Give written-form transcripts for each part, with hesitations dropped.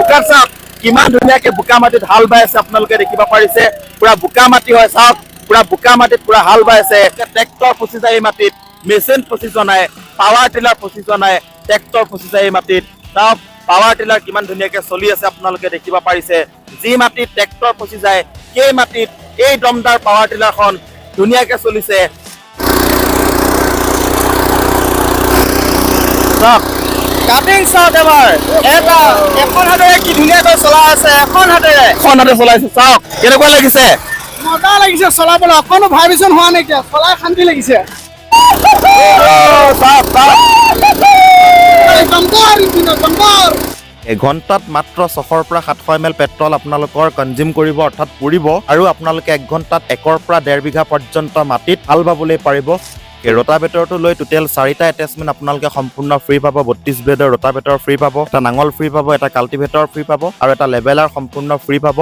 বোকাত চাওক কিমান ধুনীয়াকে বোকা মাটিত হাল বাই আছে আপোনালোকে দেখিব পাৰিছে পুৰা বোকা মাটি হয় চাওক পুৰা বোকা মাটিত পুৰা হাল বাই আছে ট্ৰেক্টৰ ফচি যায় এই মাটিত মেচিন ফচি যোৱা নাই পাৱাৰ টিলাৰ ফচি যোৱা নাই ট্ৰেক্টৰ ফচি যায় এই মাটিত চাওক পাৱাৰ টিলাৰ কিমান ধুনীয়াকে চলি আছে আপোনালোকে দেখিব পাৰিছে যি মাটিত ট্ৰেক্টৰ ফচি যায় সেই মাটিত এই দমদাৰ পাৱাৰ টিলাৰখন ধুনীয়াকে চলিছে চাওক কাটিং চাওক এবাৰ এটা এখন হাতেৰে কি ধুনীয়াকৈ চলাই আছে এখন হাতেৰে চলাইছে চাওক কেনেকুৱা লাগিছে মজা লাগিছে চলাবলৈ অকণো ভাইব্ৰেশ্যন হোৱা নাইকিয়া চলাই শান্তি লাগিছে এঘণ্টাত মাত্ৰ 600 পৰা 700 ml পেট্ৰল আপোনালোকৰ কনজিউম কৰিব অৰ্থাৎ পুৰিব আৰু আপোনালোকে 1 ঘণ্টাত 1 পৰা 1.5 বিঘা পৰ্যন্ত মাটিত হাল বাবলৈ পাৰিব এই ৰোটাভেটৰটো লৈ টোটেল 4টা এটাচমেণ্ট আপোনালোকে সম্পূৰ্ণ ফ্ৰী পাব 32 ব্লেডৰ ৰোটাভেটৰ ফ্ৰী পাব এটা নাঙল ফ্ৰী পাব এটা কাল্টিভেটৰ ফ্ৰী পাব আৰু এটা লেভেলাৰ সম্পূৰ্ণ ফ্ৰী পাব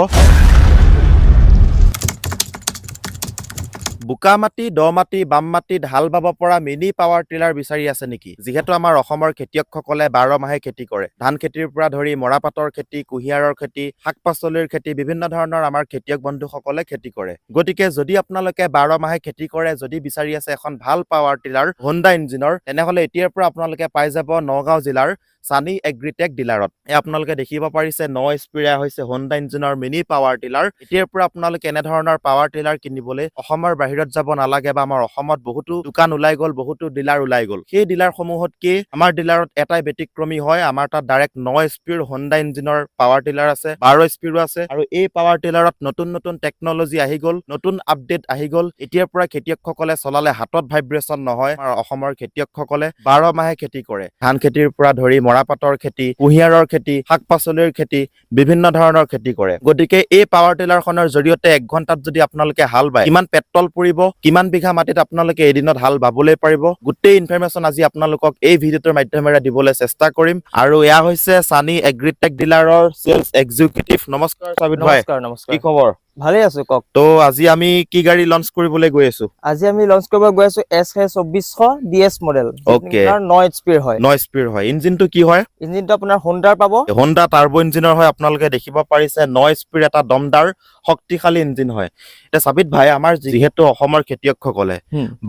বোকা মাটি দ মাটি বাম মাটিত হাল বাব পৰা মিনি পাৱাৰ টিলাৰ বিচাৰি আছে নেকি যিহেতু আমাৰ অসমৰ খেতিয়কসকলে 12 মাহে খেতি কৰে ধান খেতিৰ পৰা ধৰি মৰাপাটৰ খেতি কুঁহিয়াৰৰ খেতি শাক-পাচলিৰ খেতি বিভিন্ন ধৰণৰ আমাৰ খেতিয়ক বন্ধুসকলে খেতি কৰে গতিকে যদি আপোনালোকে 12 মাহে খেতি কৰে যদি বিচাৰি আছে এখন ভাল পাৱাৰ টিলাৰ হোণ্ডা ইঞ্জিনৰ তেনেহলে এতিয়াৰ পৰা আপোনালোকে পাই যাব নগাঁও জিলাৰ সানি এগ্ৰিটেক ডিলাৰত আপোনালোকে দেখিব পাৰিছে 9 স্পীডা হৈছে হোণ্ডা ইঞ্জিনৰ মিনি পাৱাৰ টিলাৰ এতিয়াৰ পৰা আপোনালোকে এনে ধৰণৰ পাৱাৰ টিলাৰ কিনিবলৈ অসমৰ বাহিৰত যাব নালাগে বা আমাৰ অসমত বহুতো দোকান ওলাই গল বহুতো ডিলাৰ ওলাই গল সেই ডিলাৰ সমূহত কি আমাৰ ডিলাৰত এটাই ব্যতিক্ৰমী হয় আমাৰ তাত ডাইৰেক্ট 9 স্পীড হোণ্ডা ইঞ্জিনৰ পাৱাৰ টিলাৰ আছে 12 স্পীডো আছে আৰু এই পাৱাৰ টিলাৰত নতুন নতুন টেকনলজি আহি গল নতুন আপডেট আহি গল এতিয়াৰ পৰা খেতিয়কসকলে চলালে হাতত ভাইব্ৰেচন নহয় আমাৰ অসমৰ খেতিয়কসকলে 12 মাহে খেতি কৰে ধান খেতিৰ পৰা ধৰি মৰাপাটৰ খেতি কুঁহিয়াৰৰ খেতি শাক-পাচলিৰ খেতি বিভিন্ন ধৰণৰ খেতি কৰে গতিকে এই পাৱাৰ টিলাৰখনৰ জৰিয়তে 1 ঘণ্টাত যদি আপোনালোকে হাল বায় কিমান পেট্ৰল পুৰিব কিমান বিঘা মাটিত আপোনালোকে এদিনত হাল বাবলৈ পাৰিব গোটেই ইনফৰমেশন আজি আপোনালোকক এই ভিডিঅ'টোৰ মাধ্যমেৰে দিবলৈ চেষ্টা কৰিম আৰু এয়া হৈছে সানি এগ্ৰিটেক ডিলাৰৰ সেলস এক্সিকিউটিভ নমস্কাৰ সাবিত ভাই নমস্কাৰ কি খবৰ ভালে আছো কক তো আজি আমি কি গাড়ী লঞ্চ কৰিবলৈ গৈ আছো আজি আমি লঞ্চ কৰিব গৈ আছো SH2400 DS model Okay. 9 speed হয় 9 স্পীড হয় ইঞ্জিনটো কি হয় ইঞ্জিনটো আপোনাৰ হোণ্ডাৰ পাব হোণ্ডা টাৰ্বো ইঞ্জিনৰ হয় আপোনালোকে দেখিব পাৰিছে 9 স্পীড এটা দমদাৰ শক্তিশালী ইঞ্জিন হয় এটা সাবিত ভাই আমাৰ যিহেতু অসমৰ খেতিয়কসকলে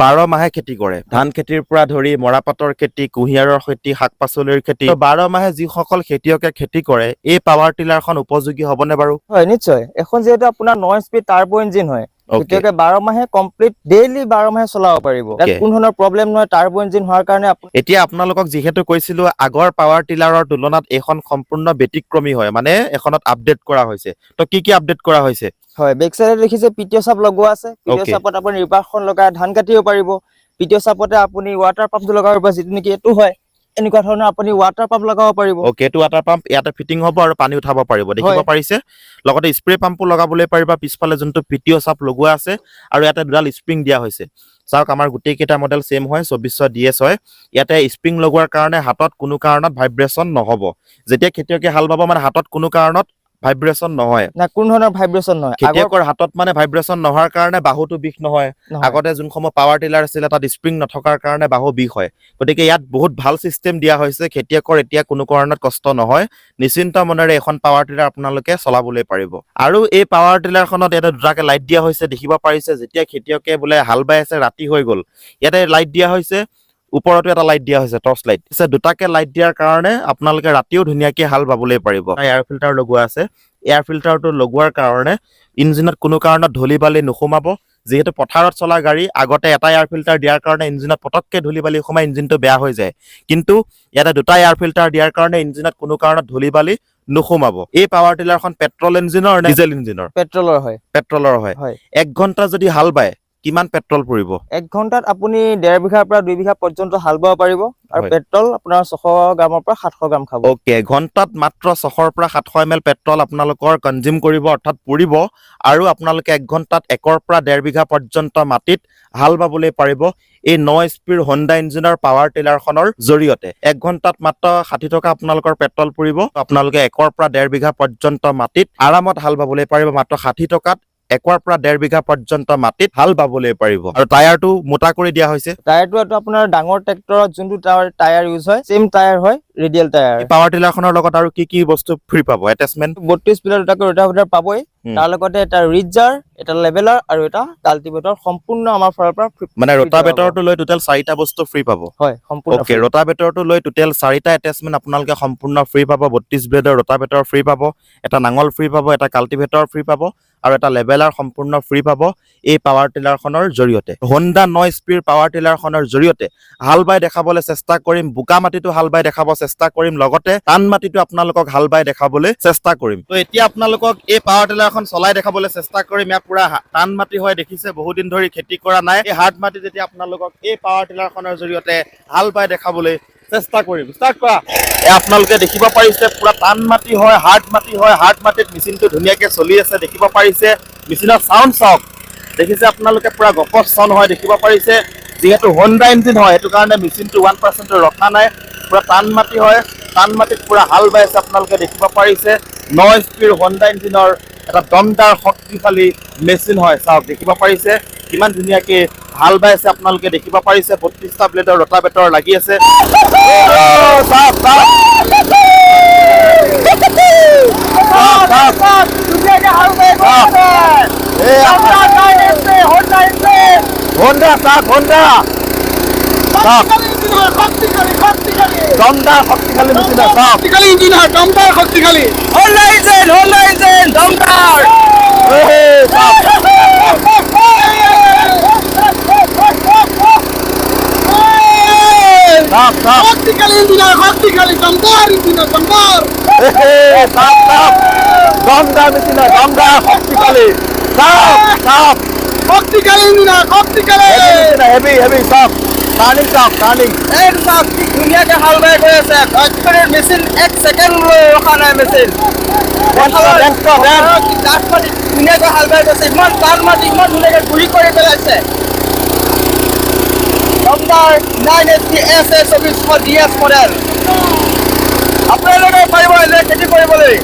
12 মাহে খেতি কৰে ধান খেতিৰ পৰা ধৰি মৰাপাটৰ খেতি কুঁহিয়াৰৰ খেতি শাক-পাচলিৰ খেতি 12 মাহে যিসকল খেতিয়কে খেতি কৰে এই পাৱাৰ টিলাৰখন উপযোগী হ'বনে বাৰু হয় নিশ্চয় এখন যেহেতু আপোনাৰ 9 স্পীড টাৰ্বো ইঞ্জিন হয় খেতিয়কে 12 মাহে কমপ্লিট ডেইলি 12 মাহে চলাব পাৰিব ইয়াত কোনো ধৰণৰ প্ৰবলেম নহয় টাৰ্বো ইঞ্জিন হোৱাৰ কাৰণে এতিয়া আপোনালোকক যিহেতু কৈছিলো আগৰ পাৱাৰ টিলাৰৰ তুলনাত এখন সম্পূৰ্ণ ব্যতিক্ৰমী হয় মানে এখনত আপডেট কৰা হৈছে তো কি আপডেট কৰা হৈছে হয় বেক সাইডে দেখিছে পিটিও চাপ লগোৱা আছে পিটিও চাপত আপুনি ৰিভাৰখন লগাই ধান কাটিব পাৰিব পিটিও চাপতে আপুনি ৱাটাৰ পাম্পটো লগাব পাৰিব যেটো নেকি এটো হয় এনেকুৱা ধৰণৰ আপুনি ৱাটাৰ পাম্প লগাব পাৰিব ওকে এটো ৱাটাৰ পাম্প ইয়াতে ফিটিং হ'ব আৰু পানী উঠাব পাৰিব দেখিব পাৰিছে লগতে স্প্ৰে পাম্পো লগাবলৈ পাৰিবা পিছফালে যোনটো পিটিও চাপ লগোৱা আছে আৰু ইয়াতে দুডাল স্প্ৰিং দিয়া হৈছে চাওক আমাৰ গোটেই কেটা মডেল সেম হয় 2400 DS হয় ইয়াতে স্প্ৰিং লগোৱাৰ কাৰণে হাতত কোনো কাৰণত ভাইব্ৰেচন নহব যেতিয়া খেতিয়কে হাল বাব মানে হাতত কোনো কাৰণত ভাইব্ৰেচন নহয় না কোন ধৰণৰ ভাইব্ৰেচন নহয় খেতিয়কৰ হাতত মানে ভাইব্ৰেচন নোহোৱাৰ কাৰণে বাহুটো বিষ নহয় আগতে যোনসমূহ পাৱাৰ টিলাৰ আছিল এটা স্প্ৰিং নথকাৰ কাৰণে বাহু বিষ হয় গতিকে ইয়াত বহুত ভাল সিস্টেম দিয়া হৈছে খেতিয়কৰ এতিয়া কোনো কাৰণত কষ্ট নহয় নিশ্চিন্ত মনেৰে এখন পাৱাৰ টিলাৰ আপোনালোকে চলাবলৈ পাৰিব আৰু এই পাৱাৰ টিলাৰখনত এটা দুটাকে লাইট দিয়া হৈছে দেখিব পাৰিছে যেতিয়া খেতিয়কে বোলে হাল বাই আছে ৰাতি হৈ গল ইয়াতে লাইট দিয়া হৈছে ওপৰতো এটা লাইট দিয়া হৈছে টৰ্চ লাইট আছে দুটাকে লাইট দিয়াৰ কাৰণে আপোনালোকে ৰাতিও ধুনীয়াকৈ হাল বাবলৈ পাৰিব এয়াৰ ফিল্টাৰ লগোৱা আছে এয়াৰ ফিল্টাৰটো লগোৱাৰ কাৰণে ইঞ্জিনত কোনো কাৰণত ধূলি বালি নোসোমাব যেহেতু পথাৰত চলা গাড়ী আগতে এটা এয়াৰ ফিল্টাৰ দিয়াৰ কাৰণে ইঞ্জিনত পটককে ধূলি বালি সোমাই ইঞ্জিনটো বেয়া হৈ যায় কিন্তু ইয়াতে দুটা এয়াৰ ফিল্টাৰ দিয়াৰ কাৰণে ইঞ্জিনত কোনো কাৰণত ধূলি বালি নোসোমাব এই পাৱাৰ টিলাৰখন পেট্ৰল ইঞ্জিনৰ নে ডিজেল ইঞ্জিনৰ পেট্ৰলৰ হয় 1 ঘণ্টা যদি হাল বায় কিমান পেট্ৰল পৰিব 1 ঘণ্টাত আপুনি 1.5 বিঘাৰ পৰা 2 বিঘা পৰ্যন্ত হাল বাব পাৰিব আৰু পেট্ৰল আপোনাৰ 600 গ্ৰামৰ পৰা 700 গ্ৰাম খাব ওকে ঘণ্টাত মাত্ৰ 600 পৰা 700 ml পেট্ৰল আপোনালোকৰ কনজিউম কৰিব অৰ্থাৎ পুৰিব আৰু আপোনালোকে 1 ঘণ্টাত 1 পৰা 1.5 বিঘা পৰ্যন্ত মাটিত হাল বাবলৈ পাৰিব এই 9 স্পীড হোণ্ডা ইঞ্জিনৰ পাৱাৰ টিলাৰখনৰ জৰিয়তে 1 ঘণ্টাত মাত্ৰ 60 টকা আপোনালোকৰ পেট্ৰল পুৰিব আপোনালোকে 1 পৰা 1.5 বিঘা পৰ্যন্ত মাটিত আৰামত হাল বাবলৈ পাৰিব মাত্ৰ 60 টকাত 1 পৰা 1.5 বিঘা পৰ্যন্ত মাটিত হাল বাবলৈ পাৰিব আৰু টায়াৰটো মোটা কৰি দিয়া হৈছে টায়াৰটো এইটো আপোনাৰ ডাঙৰ ট্ৰেক্টৰত যোনটো টায়াৰ ইউজ হয় সেম টায়াৰ হয় ৰেডিয়েল টায়াৰ এই পাৱাৰ টিলাৰখনৰ লগত আৰু কি বস্তু ফ্ৰী পাব এটাচমেন্ট 32 স্পীডৰ দুটাকৈ ৰোটাভেটাৰ পাবই তাৰ লগতে এটা ৰিজাৰ এটা লেভেলাৰ আৰু এটা কাল্টিভেটৰ সম্পূৰ্ণ আমাৰ ফালৰ পৰা মানে ৰোটাভেটৰটো লৈ টোটেল 4টা বস্তু ফ্ৰী পাব হয় সম্পূৰ্ণ ওকে ৰোটাভেটৰটো লৈ টোটেল 4টা এটাচমেন্ট আপোনালোকে সম্পূৰ্ণ ফ্ৰী পাব 32 ব্লেডৰ ৰোটাভেটৰ ফ্ৰী পাব এটা নাঙল ফ্ৰী পাব এটা কাল্টিভেটৰ ফ্ৰী পাব আৰু এটা লেভেলাৰ সম্পূৰ্ণ ফ্ৰী পাব এই পাৱাৰ টিলাৰখনৰ জৰিয়তে হোণ্ডা 9 স্পীড পাৱাৰ টিলাৰখনৰ জৰিয়তে হাল বাই দেখাবলৈ চেষ্টা কৰিম বোকা মাটিটো হাল বাই দেখাব চেষ্টা কৰিম লগতে টান মাটিটো আপোনালোকক হাল বাই দেখাবলৈ চেষ্টা কৰিম তো এতিয়া আপোনালোকক এই পাৱাৰ টিলাৰখন চলাই দেখাবলৈ চেষ্টা কৰিম ইয়াত পুৰা টান মাটি হয় দেখিছে বহুত দিন ধৰি খেতি কৰা নাই এই হাৰ্ড মাটি যেতিয়া আপোনালোকক এই পাৱাৰ টিলাৰখনৰ জৰিয়তে হাল বাই দেখাবলৈ চেষ্টা কৰিম ষ্টাৰ্ট কৰা আপোনালোকে দেখিব পাৰিছে পুৰা টান মাটি হয় হাৰ্ড মাটিত মেচিনটো ধুনীয়াকৈ চলি আছে দেখিব পাৰিছে মেচিনৰ চাউণ্ড চাওক দেখিছে আপোনালোকে পুৰা গপচ চাউণ্ড হয় দেখিব পাৰিছে যিহেতু হোণ্ডা ইঞ্জিন হয় সেইটো কাৰণে মেচিনটো 1% ৰখা নাই পুৰা টান মাটি হয় টান মাটিত পুৰা হাল বাইছে আপোনালোকে দেখিব পাৰিছে 9 স্পীড হোণ্ডা ইঞ্জিনৰ এটা দমদাৰ শক্তিশালী মেচিন হয় চাওক দেখিব পাৰিছে কিমান ধুনীয়াকৈ হাল বাইছে আপোনালোকে দেখিব পাৰিছে 32টা ব্লেডৰ ৰোটাভেটৰ লাগি আছে দমদাৰ শক্তিশালী মেচিন শক্তিশালী ইঞ্জিন হয় দমদাৰ শক্তিশালী হোণ্ডা ইঞ্জিন দমদাৰ শক্তিশালী ইঞ্জিন হয় শক্তিশালী দমদাৰ ইঞ্জিন হয় দমদাৰ দমদাৰ মেচিন হয় দমদাৰ শক্তিশালী শক্তিশালী ইঞ্জিন হয় শক্তিশালী হেভি চাওক টাৰ্ণিং চাওক টাৰ্ণিং এই চাওক কি ধুনীয়াকৈ হাল বাই গৈ আছে মেচিন 1 ছেকেণ্ড ৰখা নাই মেচিন ধুনীয়াকৈ হাল বাই গৈছে ইমান টান মাটি ইমান ধুনীয়াকৈ গুৰি কৰি পেলাইছে দমদাৰ 980 SS 2400 DS মডেল আপোনালোকে পাৰিব এনে খেতি কৰিবলৈ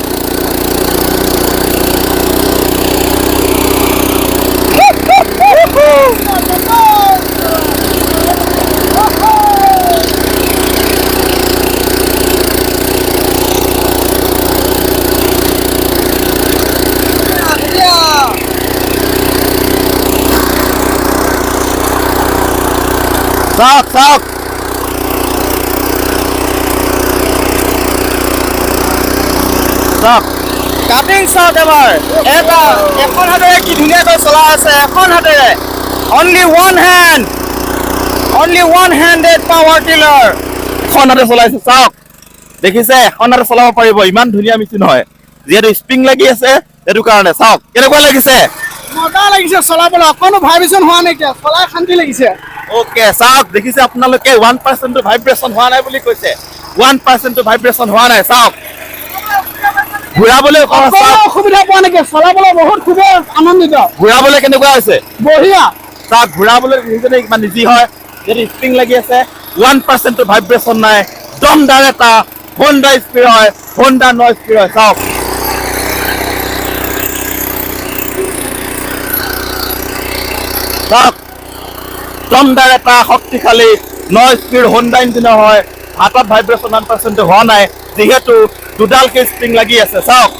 চাওক কাটিং চাওক এবাৰ এখন হাতেৰে কি ধুনীয়াকৈ চলাই আছে এখন হাতেৰে only one handed power tiller এখন হাতে চলাইছে চাওক দেখিছে এখন হাতে চলাব পাৰিব ইমান ধুনীয়া মেচিন হয় যিহেতু স্প্ৰিং লাগি আছে সেইটো কাৰণে চাওক কেনেকুৱা লাগিছে মজা লাগিছে চলাবলৈ অকণো ভাইব্ৰেশ্যন হোৱা নাইকিয়া চলাই শান্তি লাগিছে ওকে চাওক দেখিছে আপোনালোকে 1% ভাইব্ৰেশ্যন হোৱা নাই বুলি কৈছে 1% ভাইব্ৰেশ্যন হোৱা নাই চাওক ঘূৰাবলৈ অসুবিধা পোৱা নাইকিয়া চলাবলৈ বহুত খুবেই আনন্দিত ঘূৰাবলৈ কেনেকুৱা হৈছে বঢ়িয়া চাওক ঘূৰাবলৈ ইমান ইজি হয় যদি স্প্ৰিং লাগি আছে 1% ভাইব্ৰেশ্যন নাই দমদাৰ এটা হোণ্ডা স্পীড হয় হোণ্ডা 9 স্পীড হয় চাওক দমদাৰ এটা শক্তিশালী 9 স্পীড হোণ্ডা ইঞ্জিনৰ হয় হাতত ভাইব্ৰেশ্যন 1% হোৱা নাই যিহেতু দুডালকে স্প্ৰিং লাগি আছে চাওক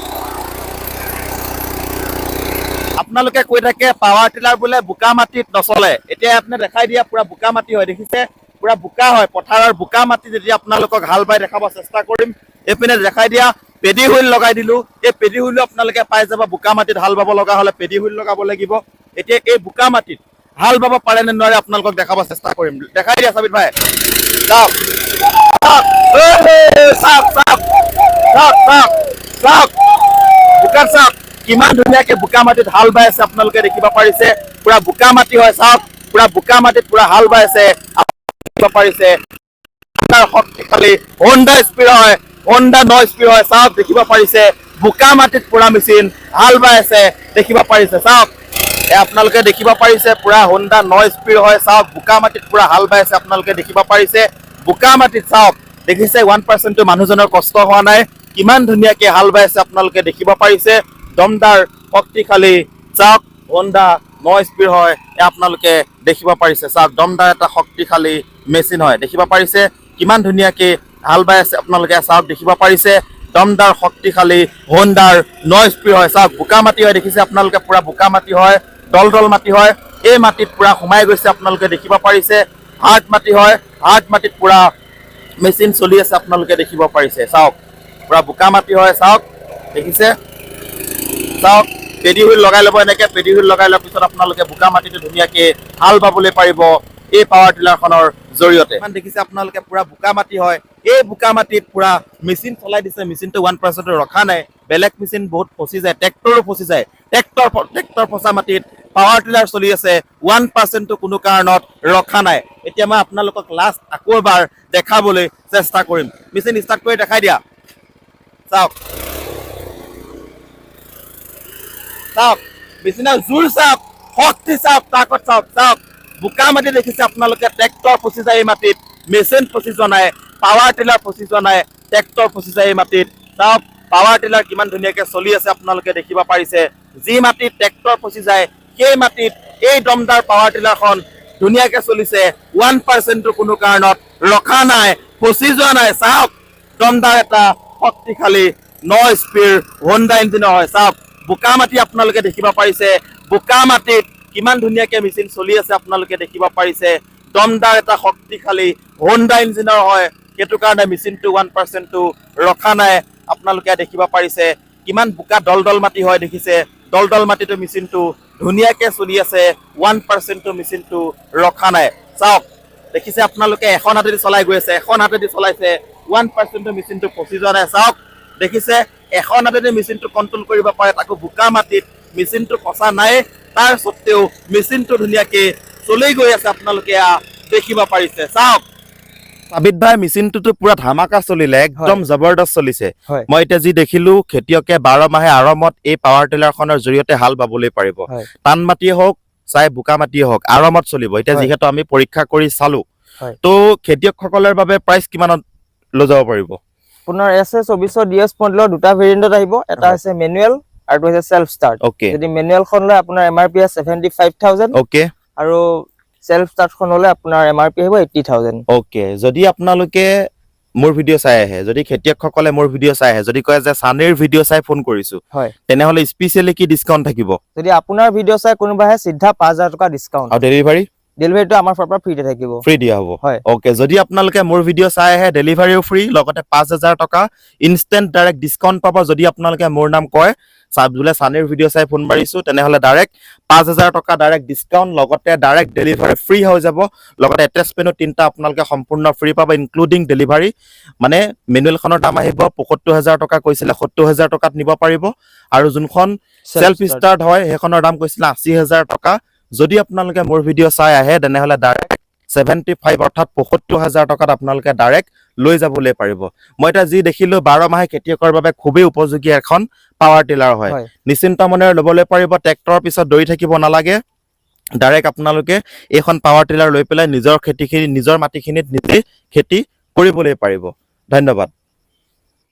আপোনালোকে কৈ থাকে পাৱাৰ টিলাৰ বোলে বোকা মাটিত নচলে এতিয়া আপুনি দেখাই দিয়া পুৰা বোকা মাটি হয় দেখিছে পুৰা বোকা হয় পথাৰৰ বোকা মাটি যেতিয়া আপোনালোকক হাল বাই দেখাব চেষ্টা কৰিম এইপিনে দেখাই দিয়া পেডি হুইল লগাই দিলো এই পেডি হুইলো আপোনালোকে পাই যাব বোকা মাটিত হাল বাব লগা হলে পেডি হুইল লগাব লাগিব এতিয়া এই বোকা মাটিত হাল বাব পাৰে নে নোৱাৰে আপোনালোকক দেখাব চেষ্টা কৰিম দেখাই দিয়া সাবিত ভাই চাওক বোকা চাওক কিমান ধুনীয়াকে বোকা মাটিত হাল বাই আছে আপোনালোকে দেখিব পাৰিছে পুৰা বোকা মাটি হয় চাওক পুৰা বোকা মাটিত পুৰা হাল বাই আছে দেখিব পাৰিছে শক্তিশালী হোণ্ডা স্পীড হয় হোণ্ডা 9 স্পীড হয় চাওক দেখিব পাৰিছে বোকা মাটিত পুৰা মেচিন হাল বাই আছে দেখিব পাৰিছে চাওক আপোনালোকে দেখিব পাৰিছে পুৰা হোণ্ডা 9 স্পীড হয় চাওক বোকা মাটিত পুৰা হাল বাই আছে আপোনালোকে দেখিব পাৰিছে বোকা মাটিত চাওক দেখিছে 1% মানুহজনৰ কষ্ট হোৱা নাই কিমান ধুনীয়াকে হাল বাই আছে আপোনালোকে দেখিব পাৰিছে দমদাৰ শক্তিশালী চাওক হোণ্ডা 9 স্পীড হয় আপোনালোকে দেখিব পাৰিছে চাওক দমদাৰ এটা শক্তিশালী মেচিন হয় দেখিব পাৰিছে কিমান ধুনীয়াকে হাল বাই আছে আপোনালোকে চাওক দেখিব পাৰিছে দমদাৰ শক্তিশালী হোণ্ডাৰ 9 স্পীড হয় চাওক বোকা মাটি হয় দেখিছে আপোনালোকে পুৰা বোকা মাটি হয় দল মাটি হয় এই মাটিত পুৰা সোমাই গৈছে আপোনালোকে দেখিব পাৰিছে হাৰ্ড মাটি হয় হাৰ্ড মাটিত পুৰা মেচিন চলি আছে আপোনালোকে দেখিব পাৰিছে চাওক পুৰা বোকা মাটি হয় চাওক দেখিছে চাওক পেডি হুইল লগাই ল'ব এনেকৈ পেডি হুইল লগাই লোৱাৰ পিছত আপোনালোকে বোকা মাটিটো ধুনীয়াকৈ হাল বাবলৈ পাৰিব এই পাৱাৰ টিলাৰখনৰ জৰিয়তে ইমান দেখিছে আপোনালোকে পুৰা বোকা মাটি হয় এই বোকা মাটিত পুৰা মেচিন চলাই দিছে মেচিনটো 1% ৰখা নাই বেলেগ মেচিন বহুত ফচি যায় ট্ৰেক্টৰো ফচি যায় ট্ৰেক্টৰ ফচা মাটিত পাৱাৰ টিলাৰ চলি আছে 1% কোনো কাৰণত ৰখা নাই এতিয়া মই আপোনালোকক লাষ্ট আকৌ এবাৰ দেখাবলৈ চেষ্টা কৰিম মেচিন ষ্টাৰ্ট কৰি দেখাই দিয়া চাওক চাওক মেচিনৰ জোৰ চাওক শক্তি চাওক তাকত চাওক চাওক বোকা মাটি দেখিছে আপোনালোকে ট্ৰেক্টৰ ফচি যায় এই মাটিত মেচিন ফচি যোৱা নাই পাৱাৰ টিলাৰ ফচি যোৱা নাই ট্ৰেক্টৰ ফচি যায় এই মাটিত চাওক পাৱাৰ টিলাৰ কিমান ধুনীয়াকৈ চলি আছে আপোনালোকে দেখিব পাৰিছে যি মাটিত ট্ৰেক্টৰ ফচি যায় সেই মাটিত এই দমদাৰ পাৱাৰ টিলাৰখন ধুনীয়াকৈ চলিছে 1% কোনো কাৰণত ৰখা নাই ফচি যোৱা নাই চাওক দমদাৰ এটা শক্তিশালী 9 স্পীড হোণ্ডা ইঞ্জিনৰ হয় চাওক বোকা মাটি আপোনালোকে দেখিব পাৰিছে বোকা মাটিত কিমান ধুনীয়াকৈ মেচিন চলি আছে আপোনালোকে দেখিব পাৰিছে দমদাৰ এটা শক্তিশালী হোণ্ডা ইঞ্জিনৰ হয় সেইটো কাৰণে মেচিনটো 1% ৰখা নাই আপোনালোকে দেখিব পাৰিছে কিমান বোকা দল মাটি হয় দেখিছে দল মাটিটো মেচিনটো ধুনীয়াকৈ চলি আছে 1% মেচিনটো ৰখা নাই চাওক দেখিছে আপোনালোকে এখন হাতেদি চলাই গৈ আছে এখন হাতেদি চলাইছে 1% মেচিনটো ফচি যোৱা নাই চাওক দেখিছে এখন হাতেদি মেচিনটো কণ্ট্ৰল কৰিব পাৰে তাকো বোকা মাটিত মেচিনটো ফচা নাই তাৰ সত্ত্বেও মেচিনটো ধুনীয়াকৈ চলি গৈ আছে আপোনালোকে দেখিব পাৰিছে চাওক আবিদ ভাই মেচিনটোতো পুৰা ধামাকা চলিলে একদম জবৰদস্ত চলিছে মই এতিয়া যি দেখিলো খেতিয়কে 12 মাহে আৰামত এই পাৱাৰ টিলাৰখনৰ জৰিয়তে হাল বাবলৈ পাৰিব টান মাটিয়ে হওক চাই বোকা মাটিয়ে হওক আৰামত চলিব এতিয়া যিহেতু আমি পৰীক্ষা কৰি চালো তো খেতিয়কসকলৰ বাবে প্ৰাইচ কিমানত লৈ যাব পাৰিব আপোনাৰ SS24 DS15 দুটা ভেৰিয়েণ্টত আহিব এটা আছে মেনুৱেল আৰু এটা সেলফ ষ্টাৰ্ট যদি মেনুৱেলখন লৈ আপোনাৰ MRP 75000 ওকে আৰু সেলফ ষ্টাৰ্টখন হলে আপোনাৰ MRP আহিব 80000 ওকে যদি আপোনালোকে মোৰ ভিডিঅ' চাই আহে যদি খেতিয়কসকলে মোৰ ভিডিঅ' চাই আহে যদি কয় যে সানিৰ ভিডিঅ' চাই ফোন কৰিছো হয় তেনেহলে স্পেশালি কি ডিসকাউন্ট থাকিব যদি আপোনাৰ ভিডিঅ' চাই কোনোবা আহে সিধা 5000 টকা ডিসকাউন্ট আৰু ডেলিভাৰীটো আমাৰ ফালৰ পৰা ফ্ৰীতে থাকিব ফ্ৰী দিয়া হ'ব ওকে যদি আপোনালোকে মোৰ ভিডিঅ' চাই আহে ডেলিভাৰীও ফ্ৰী লগতে 5000 টকা ইনষ্টেন্ট ডাইৰেক্ট ডিসকাউন্ট পাব যদি আপোনালোকে মোৰ নাম কয় বোলে সানিৰ ভিডিঅ' চাই ফোন মাৰিছো তেনেহলে ডাইৰেক্ট 5000 টকা ডাইৰেক্ট ডিসকাউন্ট লগতে ডাইৰেক্ট ডেলিভাৰী ফ্ৰী হৈ যাব লগতে এটেচমেন্টও তিনটা আপোনালোকে সম্পূৰ্ণ ফ্ৰী পাব ইনক্লুডিং ডেলিভাৰী মানে মেনুৱেলখনৰ দাম আহিব 75000 টকা কৈছিলে 70000 টকাত নিব পাৰিব আৰু যোনখন সেলফ ষ্টাৰ্ট হয় সেইখনৰ দাম কৈছিলে 80000 টকা যদি আপোনালোকে মোৰ ভিডিঅ' চাই আহে তেনেহলে ডাইৰেক্ট 75 অৰ্থাৎ 75000 টকাত আপোনালোকে ডাইৰেক্ট লৈ যাবলৈ পাৰিব মই এটা যি দেখিলো 12 মাহে খেতিয়কৰ বাবে খুবেই উপযোগী এখন পাৱাৰ টিলাৰ হয় নিশ্চিন্ত মনেৰে ল'বলৈ পাৰিব ট্ৰেক্টৰৰ পিছত দৌৰি থাকিব নালাগে ডাইৰেক্ট আপোনালোকে এইখন পাৱাৰ টিলাৰ লৈ পেলাই নিজৰ খেতিখিনি নিজৰ মাটিখিনিত নিজে খেতি কৰিবলৈ পাৰিব ধন্যবাদ